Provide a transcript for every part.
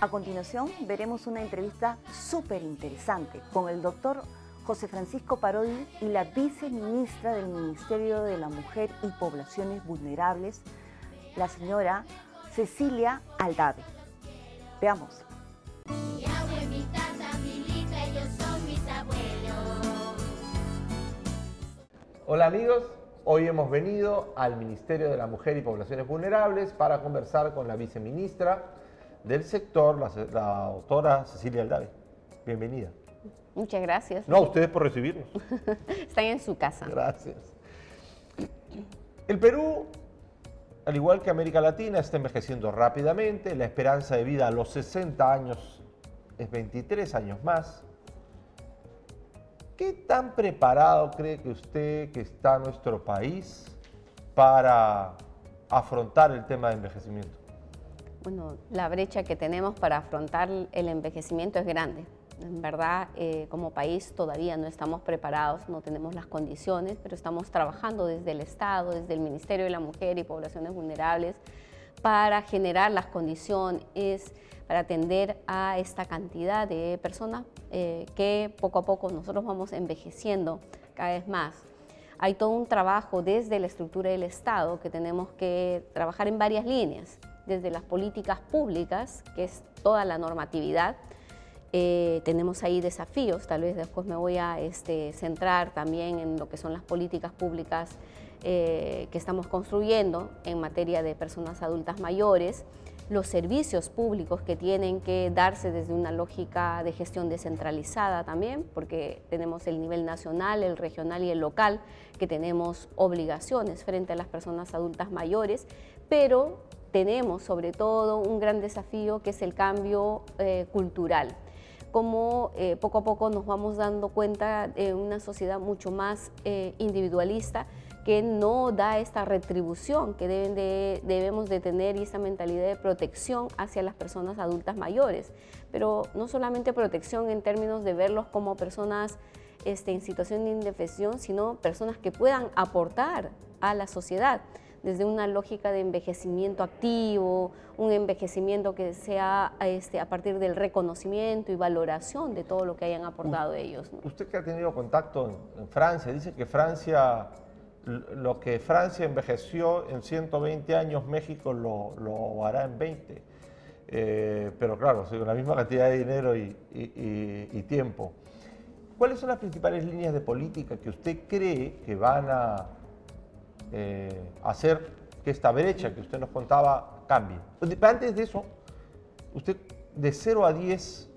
A continuación veremos una entrevista súper interesante con el doctor José Francisco Parodi y la viceministra del Ministerio de la Mujer y Poblaciones Vulnerables, la señora Cecilia Aldave. Veamos. Mi abuelita, Tamilita, ellos son mis abuelos. Hola amigos, hoy hemos venido al Ministerio de la Mujer y Poblaciones Vulnerables para conversar con la viceministra del sector, la doctora Cecilia Aldave. Bienvenida. Muchas gracias. No, a ustedes por recibirnos. Están en su casa. Gracias. El Perú, al igual que América Latina, está envejeciendo rápidamente. La esperanza de vida a los 60 años es 23 años más. ¿Qué tan preparado cree que usted que está nuestro país para afrontar el tema de envejecimiento? Bueno, la brecha que tenemos para afrontar el envejecimiento es grande. En verdad, como país todavía no estamos preparados, no tenemos las condiciones, pero estamos trabajando desde el Estado, desde el Ministerio de la Mujer y Poblaciones Vulnerables, para generar las condiciones para atender a esta cantidad de personas que poco a poco nosotros vamos envejeciendo cada vez más. Hay todo un trabajo desde la estructura del Estado que tenemos que trabajar en varias líneas, desde las políticas públicas, que es toda la normatividad. Tenemos ahí desafíos, tal vez después me voy a centrar también en lo que son las políticas públicas que estamos construyendo en materia de personas adultas mayores, los servicios públicos que tienen que darse desde una lógica de gestión descentralizada también, porque tenemos el nivel nacional, el regional y el local, que tenemos obligaciones frente a las personas adultas mayores, pero tenemos sobre todo un gran desafío que es el cambio cultural. Como poco a poco nos vamos dando cuenta de una sociedad mucho más individualista que no da esta retribución que debemos de tener y esta mentalidad de protección hacia las personas adultas mayores. Pero no solamente protección en términos de verlos como personas en situación de indefensión, sino personas que puedan aportar a la sociedad desde una lógica de envejecimiento activo, un envejecimiento que sea a partir del reconocimiento y valoración de todo lo que hayan aportado ellos, ¿no? Usted que ha tenido contacto en Francia, dice que Francia, lo que Francia envejeció en 120 años, México lo hará en 20. Pero claro, con la misma cantidad de dinero y tiempo. ¿Cuáles son las principales líneas de política que usted cree que van a hacer que esta brecha que usted nos contaba cambie? Antes de eso, usted de 0 a 10,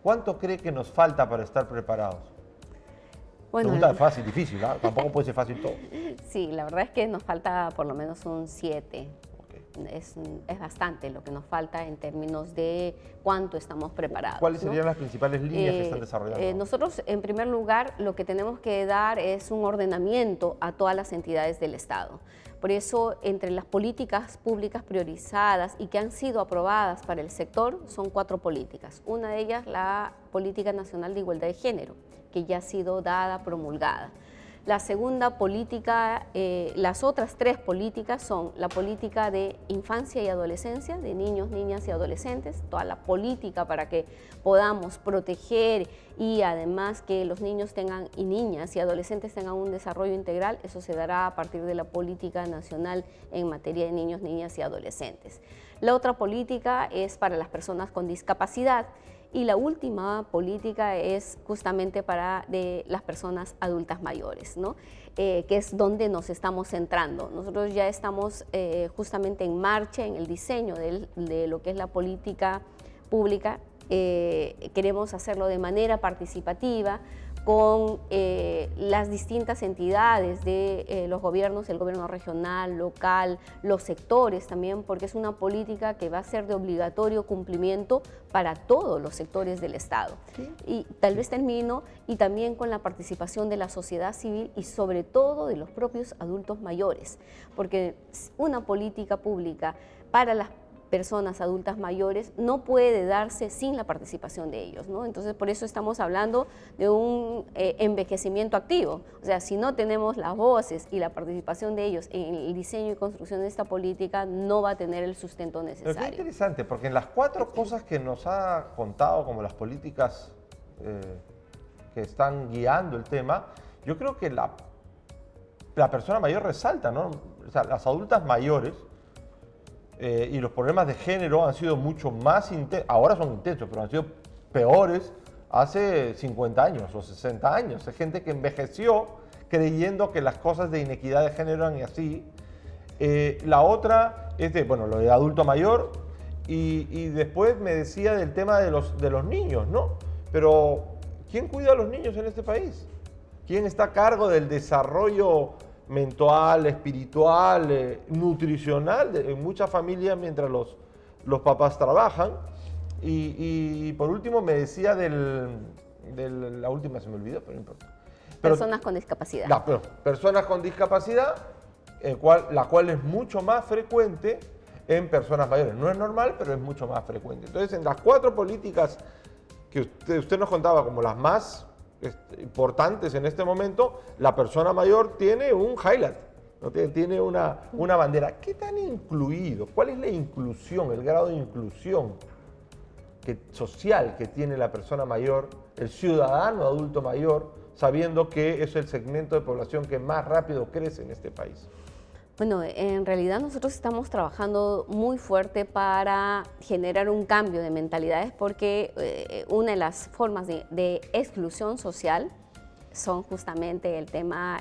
¿cuánto cree que nos falta para estar preparados? Bueno, Pregunta fácil, difícil, ¿eh? Tampoco puede ser fácil todo. Sí, la verdad es que nos falta por lo menos un 7. Okay. Es bastante lo que nos falta en términos de cuánto estamos preparados. ¿Cuáles serían ¿no? las principales líneas que están desarrollando? Nosotros, en primer lugar, lo que tenemos que dar es un ordenamiento a todas las entidades del Estado. Por eso, entre las políticas públicas priorizadas y que han sido aprobadas para el sector, son 4 políticas. Una de ellas, la Política Nacional de Igualdad de Género, que ya ha sido dada, promulgada. La segunda política, las otras 3 políticas son la política de infancia y adolescencia, de niños, niñas y adolescentes, toda la política para que podamos proteger y además que los niños tengan y niñas y adolescentes tengan un desarrollo integral, eso se dará a partir de la política nacional en materia de niños, niñas y adolescentes. La otra política es para las personas con discapacidad. Y la última política es justamente para las personas adultas mayores, ¿no? Que es donde nos estamos centrando. Nosotros ya estamos justamente en marcha en el diseño de lo que es la política pública. Queremos hacerlo de manera participativa con las distintas entidades de los gobiernos, el gobierno regional, local, los sectores también, porque es una política que va a ser de obligatorio cumplimiento para todos los sectores del Estado. ¿Sí? Y tal vez termino, y también con la participación de la sociedad civil y sobre todo de los propios adultos mayores, porque una política pública para las personas adultas mayores no puede darse sin la participación de ellos, ¿no? Entonces, por eso estamos hablando de un envejecimiento activo. O sea, si no tenemos las voces y la participación de ellos en el diseño y construcción de esta política, no va a tener el sustento Pero necesario. qué interesante, porque en las 4 cosas que nos ha contado como las políticas que están guiando el tema, yo creo que la persona mayor resalta, ¿no? O sea, las adultas mayores y los problemas de género han sido mucho más intensos, ahora son intensos, pero han sido peores hace 50 años o 60 años. Hay gente que envejeció creyendo que las cosas de inequidad de género eran así. La otra es lo de adulto mayor y después me decía del tema de los niños, ¿no? Pero ¿quién cuida a los niños en este país? ¿Quién está a cargo del desarrollo mental, espiritual, nutricional en muchas familias mientras los papás trabajan? Y por último me decía la última se me olvidó, pero no importa. Personas con discapacidad. Personas con discapacidad, la cual es mucho más frecuente en personas mayores. No es normal, pero es mucho más frecuente. Entonces, en las 4 políticas que usted nos contaba como las más importantes en este momento, la persona mayor tiene un highlight, ¿no? Tiene una bandera. ¿Qué tan incluido? ¿Cuál es la inclusión, el grado de inclusión social que tiene la persona mayor, el ciudadano adulto mayor, sabiendo que es el segmento de población que más rápido crece en este país? Bueno, en realidad nosotros estamos trabajando muy fuerte para generar un cambio de mentalidades porque una de las formas de exclusión social son justamente el tema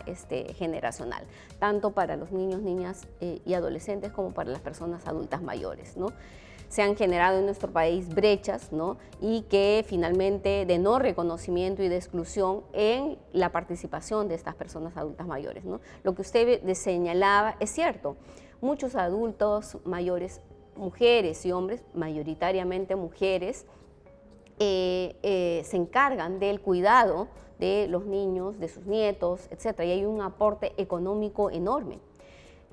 generacional, tanto para los niños, niñas y adolescentes como para las personas adultas mayores, ¿no? Se han generado en nuestro país brechas, ¿no? Y que finalmente de no reconocimiento y de exclusión en la participación de estas personas adultas mayores, ¿no? Lo que usted señalaba es cierto, muchos adultos mayores, mujeres y hombres, mayoritariamente mujeres, se encargan del cuidado de los niños, de sus nietos, etc. Y hay un aporte económico enorme.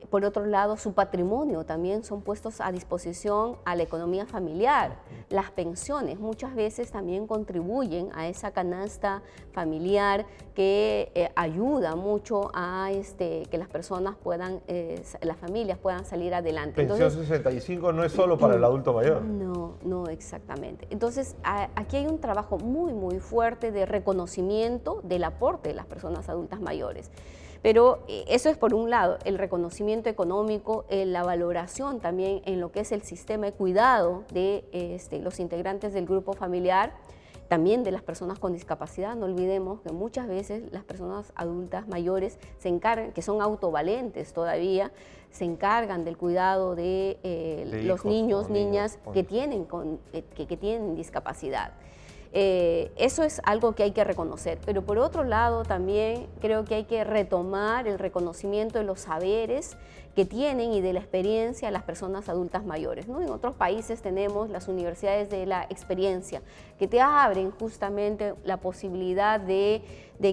Por otro lado, su patrimonio también son puestos a disposición a la economía familiar. Las pensiones muchas veces también contribuyen a esa canasta familiar que ayuda mucho a que las personas puedan, las familias puedan salir adelante. Pensión 65 no es solo para el adulto mayor. No exactamente. Entonces, aquí hay un trabajo muy fuerte de reconocimiento del aporte de las personas adultas mayores. Pero eso es por un lado, el reconocimiento económico, la valoración también en lo que es el sistema de cuidado de los integrantes del grupo familiar, también de las personas con discapacidad. No olvidemos que muchas veces las personas adultas mayores se encargan, que son autovalentes todavía, se encargan del cuidado de los hijos, niños, niñas niños, que tienen discapacidad. Eso es algo que hay que reconocer, pero por otro lado también creo que hay que retomar el reconocimiento de los saberes que tienen y de la experiencia de las personas adultas mayores, ¿no? En otros países tenemos las universidades de la experiencia que te abren justamente la posibilidad de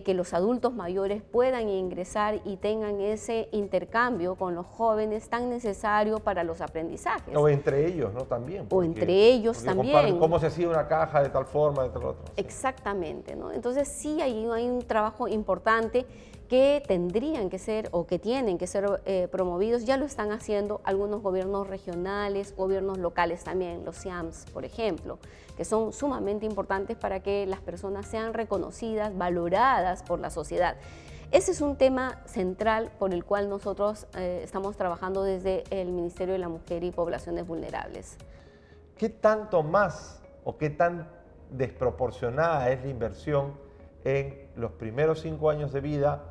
que los adultos mayores puedan ingresar y tengan ese intercambio con los jóvenes tan necesario para los aprendizajes. O entre ellos, ¿no? También. O entre ellos también. ¿Cómo se hacía una caja de tal forma, de tal otra? Sí. Exactamente, ¿no? Entonces sí hay un trabajo importante que tendrían que ser o que tienen que ser promovidos. Ya lo están haciendo algunos gobiernos regionales, gobiernos locales también, los CIAMS, por ejemplo, que son sumamente importantes para que las personas sean reconocidas, valoradas por la sociedad. Ese es un tema central por el cual nosotros estamos trabajando desde el Ministerio de la Mujer y Poblaciones Vulnerables. ¿Qué tanto más o qué tan desproporcionada es la inversión en los primeros 5 años de vida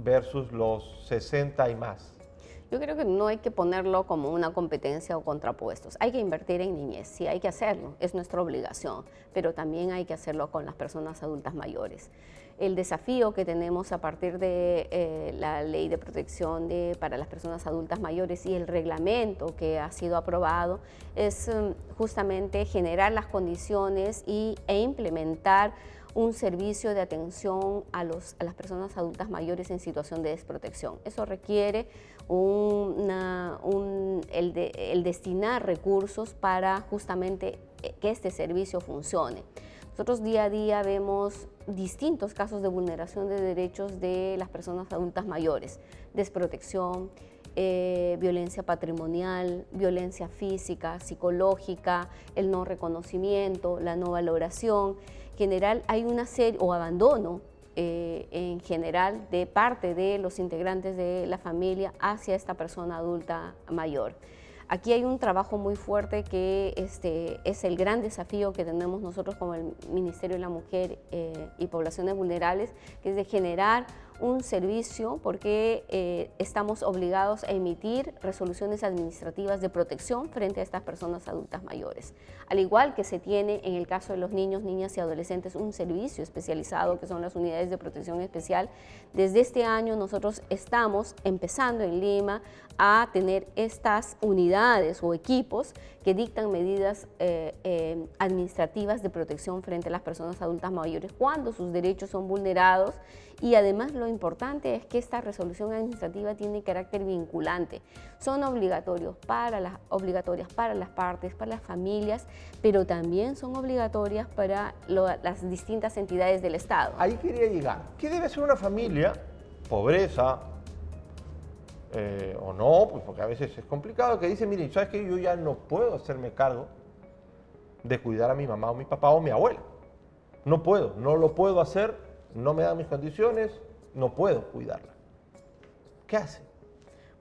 versus los 60 y más? Yo creo que no hay que ponerlo como una competencia o contrapuestos. Hay que invertir en niñez, sí, hay que hacerlo, es nuestra obligación, pero también hay que hacerlo con las personas adultas mayores. El desafío que tenemos a partir de la Ley de Protección para las Personas Adultas Mayores y el reglamento que ha sido aprobado es justamente generar las condiciones e implementar un servicio de atención a las personas adultas mayores en situación de desprotección. Eso requiere el destinar recursos para justamente que este servicio funcione. Nosotros día a día vemos distintos casos de vulneración de derechos de las personas adultas mayores, desprotección, violencia patrimonial, violencia física, psicológica, el no reconocimiento, la no valoración. En general hay una serie, o abandono en general de parte de los integrantes de la familia hacia esta persona adulta mayor. Aquí hay un trabajo muy fuerte que es el gran desafío que tenemos nosotros como el Ministerio de la Mujer y Poblaciones Vulnerables, que es de generar un servicio porque estamos obligados a emitir resoluciones administrativas de protección frente a estas personas adultas mayores. Al igual que se tiene en el caso de los niños, niñas y adolescentes un servicio especializado que son las unidades de protección especial. Desde este año nosotros estamos empezando en Lima a tener estas unidades o equipos que dictan medidas administrativas de protección frente a las personas adultas mayores cuando sus derechos son vulnerados. Y además lo importante es que esta resolución administrativa tiene carácter vinculante. Son obligatorias para las partes, para las familias, pero también son obligatorias para las distintas entidades del Estado. Ahí quería llegar. ¿Qué debe ser una familia? Pobreza o no, pues porque a veces es complicado, que dice, miren, ¿sabes qué? Yo ya no puedo hacerme cargo de cuidar a mi mamá o mi papá o mi abuela. No puedo, no lo puedo hacer. No me dan mis condiciones, no puedo cuidarla. ¿Qué hace?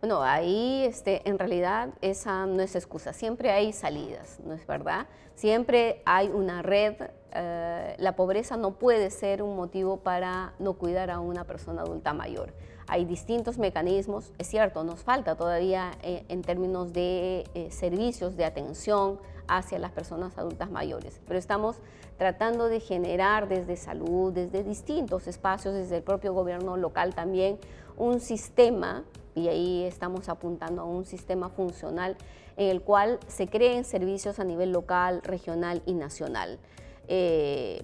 Bueno, ahí en realidad esa no es excusa, siempre hay salidas, ¿no es verdad? Siempre hay una red, la pobreza no puede ser un motivo para no cuidar a una persona adulta mayor. Hay distintos mecanismos, es cierto, nos falta todavía en términos de servicios de atención hacia las personas adultas mayores, pero estamos tratando de generar desde salud, desde distintos espacios, desde el propio gobierno local también, un sistema, y ahí estamos apuntando a un sistema funcional en el cual se creen servicios a nivel local, regional y nacional.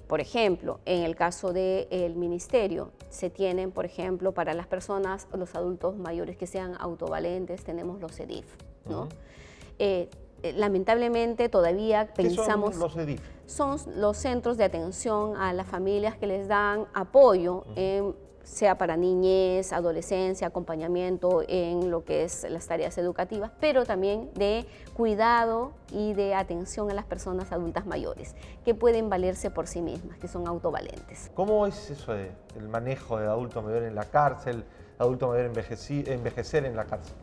Por ejemplo, en el caso del ministerio, se tienen, por ejemplo, para las personas, los adultos mayores que sean autovalentes, tenemos los CEDIF, ¿no? Lamentablemente todavía pensamos... ¿Qué son los CEDIF? Son los centros de atención a las familias que les dan apoyo, sea para niñez, adolescencia, acompañamiento en lo que es las tareas educativas, pero también de cuidado y de atención a las personas adultas mayores, que pueden valerse por sí mismas, que son autovalentes. ¿Cómo es eso del manejo de adulto mayor en la cárcel, adulto mayor envejecer en la cárcel?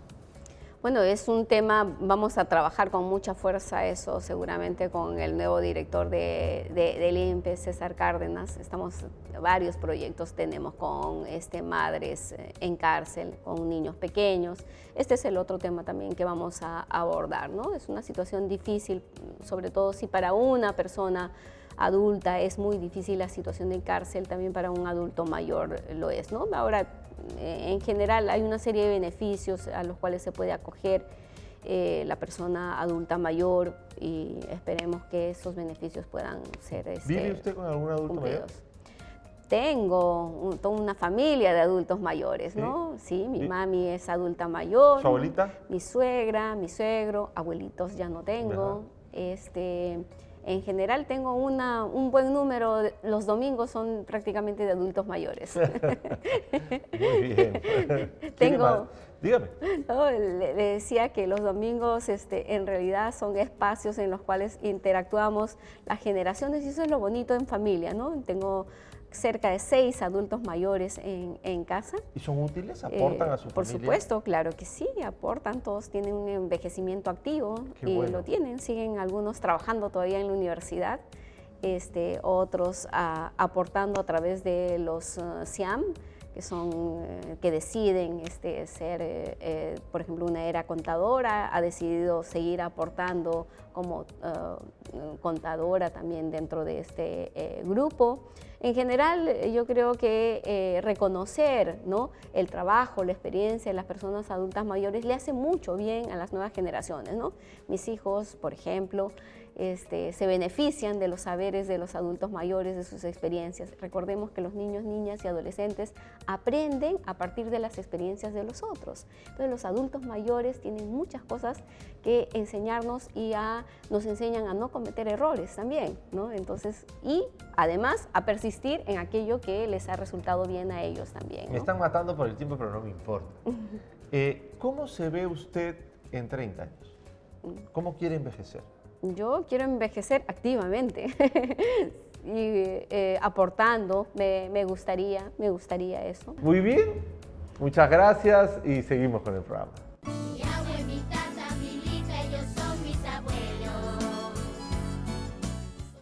Bueno, es un tema, vamos a trabajar con mucha fuerza eso seguramente con el nuevo director del INPE, César Cárdenas. Varios proyectos tenemos con madres en cárcel, con niños pequeños. Este es el otro tema también que vamos a abordar, ¿no? Es una situación difícil, sobre todo si para una persona adulta es muy difícil la situación de cárcel, también para un adulto mayor lo es, ¿no? Ahora, en general hay una serie de beneficios a los cuales se puede acoger la persona adulta mayor y esperemos que esos beneficios puedan ser ¿Vive usted con algún adulto cumplidos. mayor? Tengo toda una familia de adultos mayores, ¿no? Sí, mi mami es adulta mayor. ¿Su abuelita? Mi suegra, mi suegro, abuelitos ya no tengo. En general tengo un buen número, los domingos son prácticamente de adultos mayores. Muy bien. Dígame. No, le decía que los domingos en realidad son espacios en los cuales interactuamos las generaciones y eso es lo bonito en familia, ¿no? Tengo cerca de 6 adultos mayores en casa. ¿Y son útiles? ¿Aportan a su familia? Por supuesto, claro que sí, aportan, todos tienen un envejecimiento activo. Qué y bueno. lo tienen, siguen algunos trabajando todavía en la universidad, otros aportando a través de los SIAM, que deciden ser, por ejemplo, una era contadora, ha decidido seguir aportando como contadora también dentro de este grupo. En general, yo creo que reconocer, ¿no?, el trabajo, la experiencia de las personas adultas mayores le hace mucho bien a las nuevas generaciones, ¿no? Mis hijos, por ejemplo, se benefician de los saberes de los adultos mayores, de sus experiencias. Recordemos que los niños, niñas y adolescentes aprenden a partir de las experiencias de los otros. Entonces, los adultos mayores tienen muchas cosas que enseñarnos y nos enseñan a no cometer errores también, ¿no? Entonces, y además a persistir en aquello que les ha resultado bien a ellos también, ¿no? Me están matando por el tiempo, pero no me importa. ¿Cómo se ve usted en 30 años? ¿Cómo quiere envejecer? Yo quiero envejecer activamente y aportando, me gustaría eso. Muy bien, muchas gracias y seguimos con el programa.